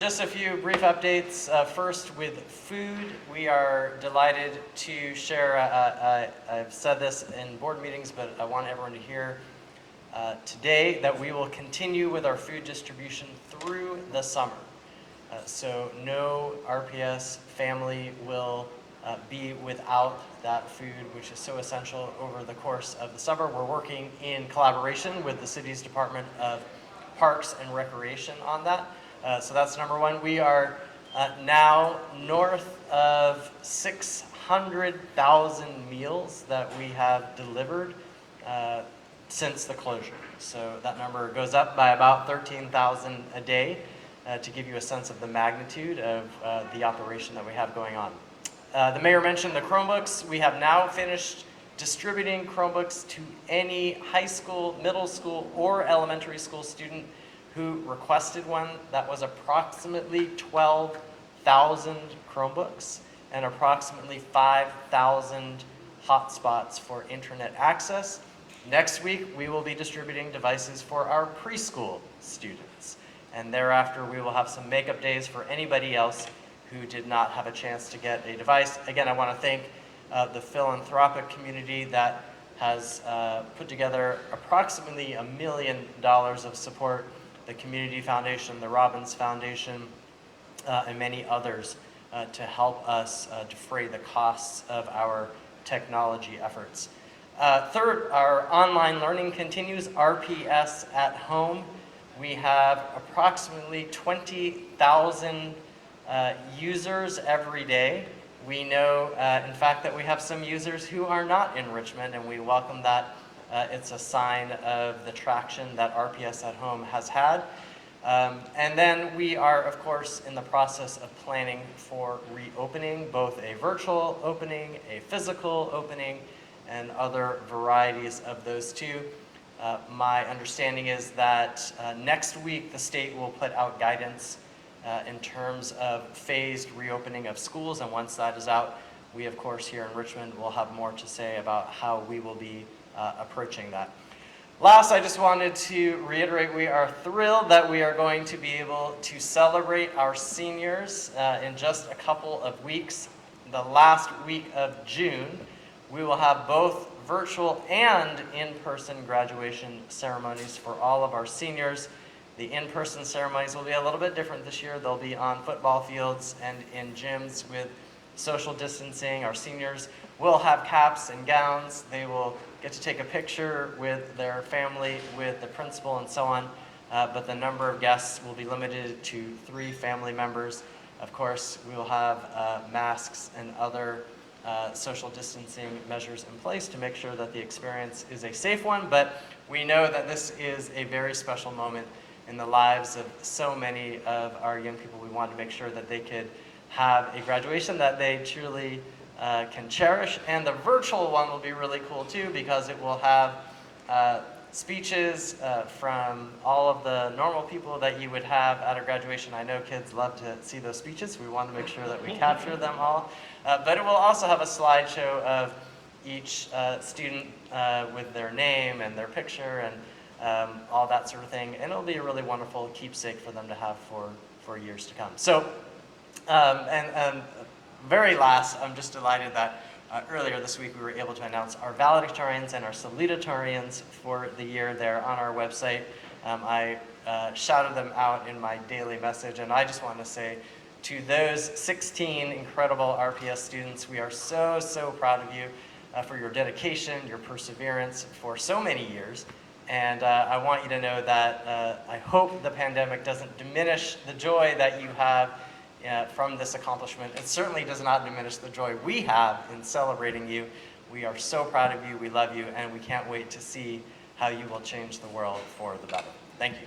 Just a few brief updates. First, with food, we are delighted to share, I've said this in board meetings, but I want everyone to hear today that we will continue with our food distribution through the summer. So no RPS family will be without that food, which is so essential over the course of the summer. We're working in collaboration with the city's Department of Parks and Recreation on that. So that's number one. We are now north of 600,000 meals that we have delivered since the closure. So that number goes up by about 13,000 a day to give you a sense of the magnitude of the operation that we have going on. The mayor mentioned the Chromebooks. We have now finished distributing Chromebooks to any high school, middle school, or elementary school student who requested one. That was approximately 12,000 Chromebooks and approximately 5,000 hotspots for internet access. Next week, we will be distributing devices for our preschool students. And thereafter, we will have some makeup days for anybody else who did not have a chance to get a device. Again, I want to thank the philanthropic community that has put together approximately $1 million of support, the Community Foundation, the Robbins Foundation, and many others to help us defray the costs of our technology efforts. Third, our online learning continues, RPS at home. We have approximately 20,000 users every day. We know, in fact, that we have some users who are not in Richmond, and we welcome that. It's a sign of the traction that RPS at home has had. And then we are, of course, in the process of planning for reopening, both a virtual opening, a physical opening, and other varieties of those two. My understanding is that next week the state will put out guidance in terms of phased reopening of schools, and once that is out, we, of course, here in Richmond will have more to say about how we will be approaching that. Last, I just wanted to reiterate we are thrilled that we are going to be able to celebrate our seniors in just a couple of weeks. The last week of June, we will have both virtual and in-person graduation ceremonies for all of our seniors. The in-person ceremonies will be a little bit different this year. They'll be on football fields and in gyms with social distancing. Our seniors will have caps and gowns. They will get to take a picture with their family, with the principal, and so on. But the number of guests will be limited to 3 family members. Of course, we will have masks and other social distancing measures in place to make sure that the experience is a safe one. But we know that this is a very special moment in the lives of so many of our young people. We want to make sure that they could have a graduation that they truly can cherish. And the virtual one will be really cool too, because it will have speeches from all of the normal people that you would have at a graduation. I know kids love to see those speeches. We want to make sure that we capture them all. But it will also have a slideshow of each student with their name and their picture and all that sort of thing. And it'll be a really wonderful keepsake for them to have for years to come. So, and very last, I'm just delighted that earlier this week we were able to announce our Valedictorians and our Salutatorians for the year. They're on our website. I shouted them out in my daily message, and I just want to say to those 16 incredible RPS students, we are so, so proud of you for your dedication, your perseverance for so many years. And I want you to know that I hope the pandemic doesn't diminish the joy that you have from this accomplishment. It certainly does not diminish the joy we have in celebrating you. We are so proud of you, we love you, and we can't wait to see how you will change the world for the better. Thank you.